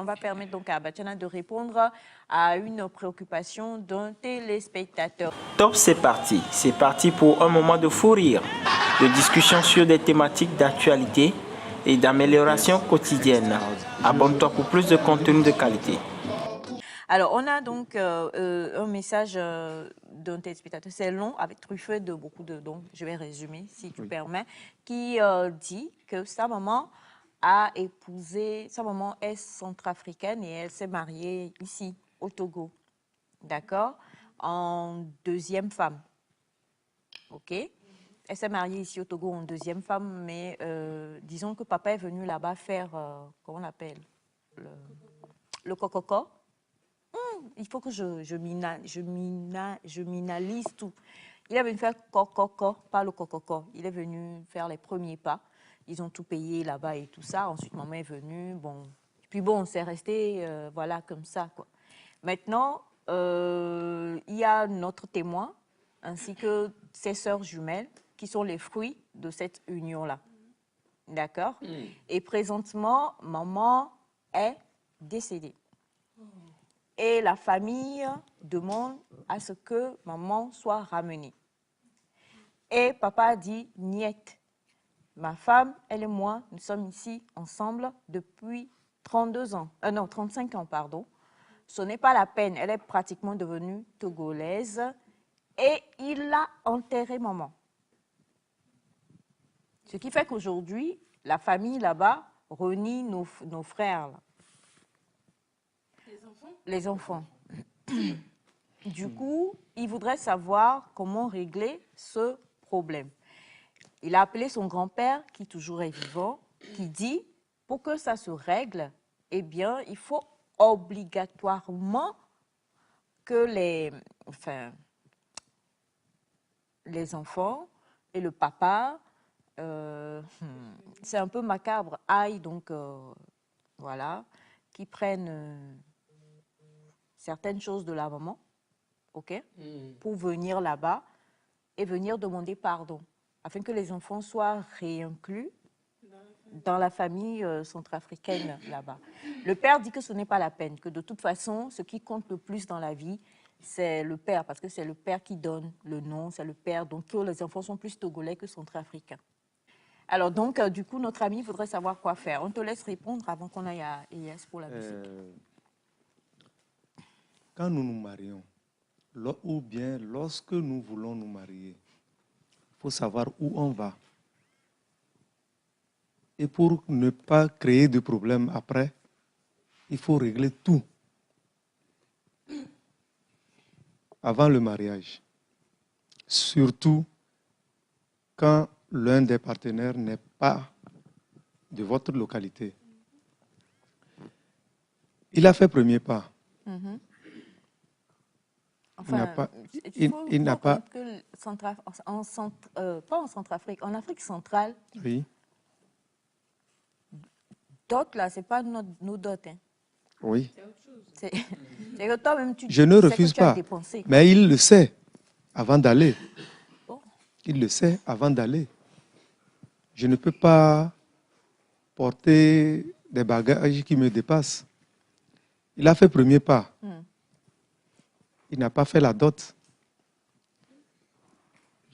on va permettre donc à Batiana de répondre à une préoccupation d'un téléspectateur. Top, c'est parti pour un moment de fou rire, de discussion sur des thématiques d'actualité et d'amélioration quotidienne. Abonne-toi pour plus de contenu de qualité. Alors, on a donc un message d'un téléspectateur, c'est long, avec truffé de beaucoup de dons, je vais résumer si tu permets, qui dit que sa maman a épousé, sa maman est centrafricaine et elle s'est mariée ici, au Togo, d'accord, en deuxième femme, ok. Elle s'est mariée ici au Togo en deuxième femme, mais disons que papa est venu là-bas faire, comment on appelle, le cococo. Il faut que je minalise tout. Il est venu faire cococo, pas le cococo. Il est venu faire les premiers pas. Ils ont tout payé là-bas et tout ça. Ensuite, maman est venue. Bon. Puis bon, c'est resté voilà, comme ça, quoi. Maintenant, il y a notre témoin, ainsi que ses sœurs jumelles, qui sont les fruits de cette union-là. D'accord? Et présentement, maman est décédée. Et la famille demande à ce que maman soit ramenée. Et papa a dit, niet. Ma femme, elle et moi, nous sommes ici ensemble depuis 32 ans. Non, 35 ans, pardon. Ce n'est pas la peine. Elle est pratiquement devenue togolaise. Et il a enterré maman. Ce qui fait qu'aujourd'hui, la famille là-bas renie nos frères. Là. Les enfants. Du coup, il voudrait savoir comment régler ce problème. Il a appelé son grand-père, qui toujours est vivant, qui dit, pour que ça se règle, eh bien, il faut obligatoirement que les enfants et le papa, c'est un peu macabre, aillent donc, voilà, qui prennent certaines choses de la maman, ok, pour venir là-bas et venir demander pardon, afin que les enfants soient réinclus dans la famille centrafricaine là-bas. Le père dit que ce n'est pas la peine, que de toute façon, ce qui compte le plus dans la vie, c'est le père, parce que c'est le père qui donne le nom, c'est le père, donc tous les enfants sont plus togolais que centrafricains. Alors donc, du coup, notre ami voudrait savoir quoi faire. On te laisse répondre avant qu'on aille à ES pour la musique. Quand nous nous marions, ou bien lorsque nous voulons nous marier, il faut savoir où on va. Et pour ne pas créer de problème après, il faut régler tout avant le mariage. Surtout quand l'un des partenaires n'est pas de votre localité. Il a fait premier pas. Enfin, il n'a pas... Pas en Centrafrique, en Afrique centrale, Oui. dot là, c'est pas nos dots. Hein. Oui. C'est que toi-même, je ne refuse pas, mais il le sait avant d'aller. Oh. Il le sait avant d'aller. Je ne peux pas porter des bagages qui me dépassent. Il a fait premier pas. Il n'a pas fait la dot.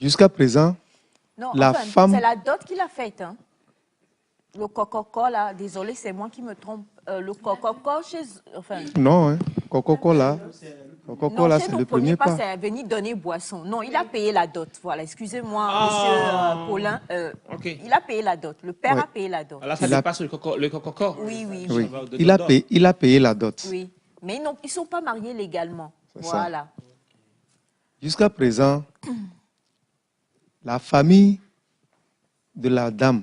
Jusqu'à présent, non, la femme... C'est la dot qu'il a faite. Hein. Le cococo, là, désolé, c'est moi qui me trompe. Le cococo chez... Enfin... Non, hein. Cococo, là, c'est le premier pas. C'est venir donner boisson. Non, il a payé la dot. Voilà, excusez-moi, monsieur Paulin. Okay. Il a payé la dot. Le père a payé la dot. Alors, ça dépasse le cococo. Oui. Il a payé la dot. Oui, mais ils ne sont pas mariés légalement. Voilà. Jusqu'à présent, la famille de la dame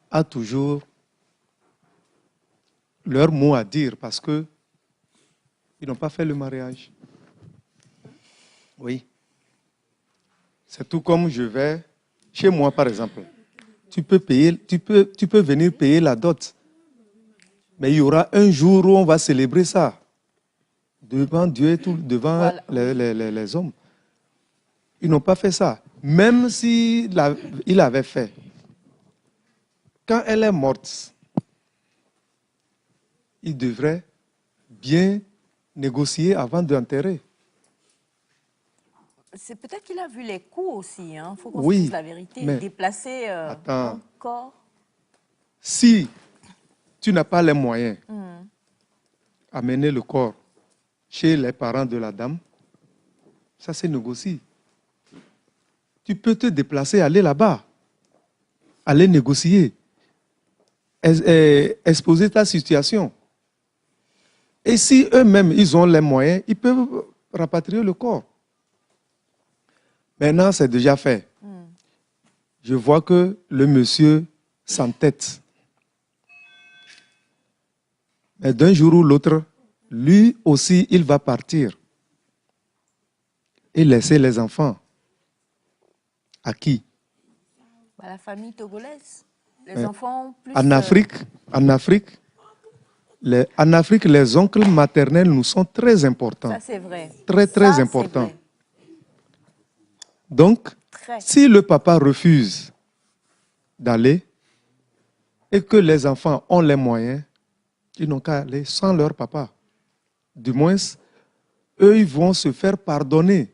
a toujours leur mot à dire parce que ils n'ont pas fait le mariage. Oui. C'est tout comme je vais chez moi, par exemple. Tu peux venir payer la dot. Mais il y aura un jour où on va célébrer ça. Devant Dieu et tout, devant les hommes. Ils n'ont pas fait ça. Même s'il avait fait. Quand elle est morte, il devrait bien négocier avant d'enterrer. C'est peut-être qu'il a vu les coûts aussi, il faut qu'on se Oui, dise la vérité. mais Déplacer attends. un corps. Si tu n'as pas les moyens d'amener le corps chez les parents de la dame, ça se négocie. Tu peux te déplacer, aller là-bas, aller négocier, exposer ta situation. Et si eux-mêmes, ils ont les moyens, ils peuvent rapatrier le corps. Maintenant, c'est déjà fait. Je vois que le monsieur s'entête. Mais d'un jour ou l'autre, lui aussi, il va partir et laisser les enfants. À qui? La famille togolaise. Les enfants plus... En Afrique, les oncles maternels nous sont très importants. Ça, c'est vrai. Très, très importants. Vrai. Donc, si le papa refuse d'aller et que les enfants ont les moyens, ils n'ont qu'à aller sans leur papa. Du moins, eux, ils vont se faire pardonner.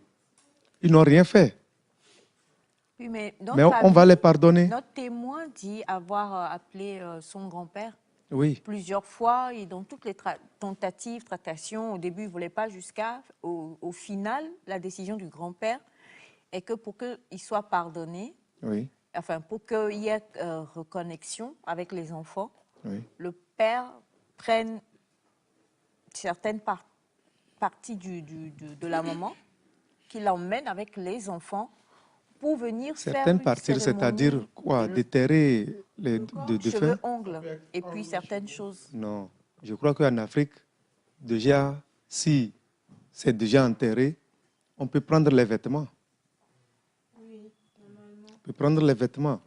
Ils n'ont rien fait. Oui, mais on va les pardonner. Notre témoin dit avoir appelé son grand-père plusieurs fois et dans toutes les tentatives, tractations, au début, il ne voulait pas au final, la décision du grand-père est que pour qu'il soit pardonné, enfin pour qu'il y ait reconnexion avec les enfants, le père prenne certaines parties de la maman, qu'il l'emmène avec les enfants pour venir certaines faire parties, c'est-à-dire quoi? Déterrer les défunts? Cheveux, ongles, et puis certaines choses. Non, je crois qu'en Afrique, déjà, si c'est déjà enterré, on peut prendre les vêtements. On peut prendre les vêtements.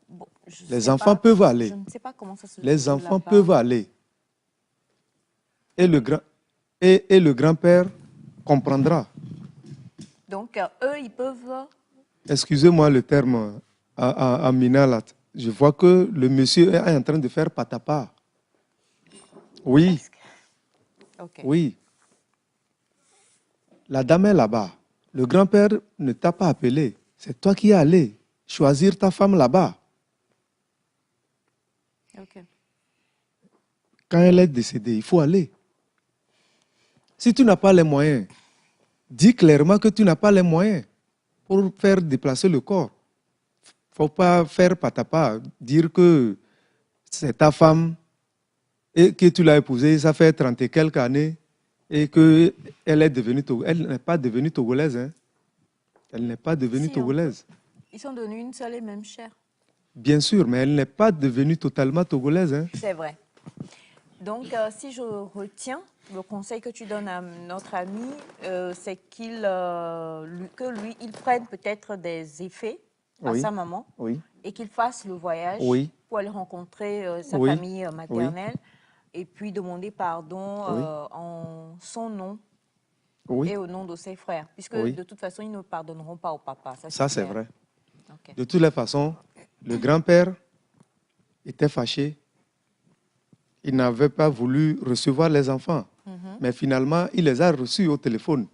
Bon, les enfants peuvent aller. Je ne sais pas comment ça se fait. Les enfants peuvent aller. Et le grand-père comprendra. Donc, eux, ils peuvent... Excusez-moi le terme à Minalat. Je vois que le monsieur est en train de faire patapa. Oui. Oui. La dame est là-bas. Le grand-père ne t'a pas appelé. C'est toi qui es allé choisir ta femme là-bas. Quand elle est décédée, il faut aller. Si tu n'as pas les moyens, dis clairement que tu n'as pas les moyens pour faire déplacer le corps. Il ne faut pas faire patapa, dire que c'est ta femme et que tu l'as épousée, ça fait 30 et quelques années et qu'elle est devenue togolaise. Elle n'est pas devenue togolaise. Hein. Elle n'est pas devenue togolaise. Ils sont devenus une seule et même chair. Bien sûr, mais elle n'est pas devenue totalement togolaise. Hein. C'est vrai. Donc, si je retiens le conseil que tu donnes à notre ami, c'est qu'il prenne peut-être des effets à sa maman et qu'il fasse le voyage pour aller rencontrer sa famille maternelle et puis demander pardon en son nom et au nom de ses frères. Puisque de toute façon, ils ne pardonneront pas au papa. Ça c'est vrai. De toutes les façons, le grand-père était fâché. Il n'avait pas voulu recevoir les enfants. Mais finalement, il les a reçus au téléphone.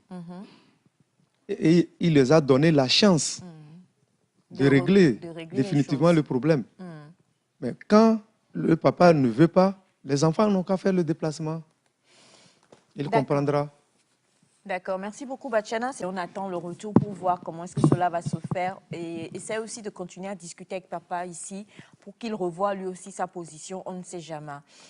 Et il les a donné la chance de régler définitivement le problème. Mais quand le papa ne veut pas, les enfants n'ont qu'à faire le déplacement. Il comprendra. D'accord, merci beaucoup Bachana. On attend le retour pour voir comment est-ce que cela va se faire et essaie aussi de continuer à discuter avec papa ici pour qu'il revoie lui aussi sa position, on ne sait jamais.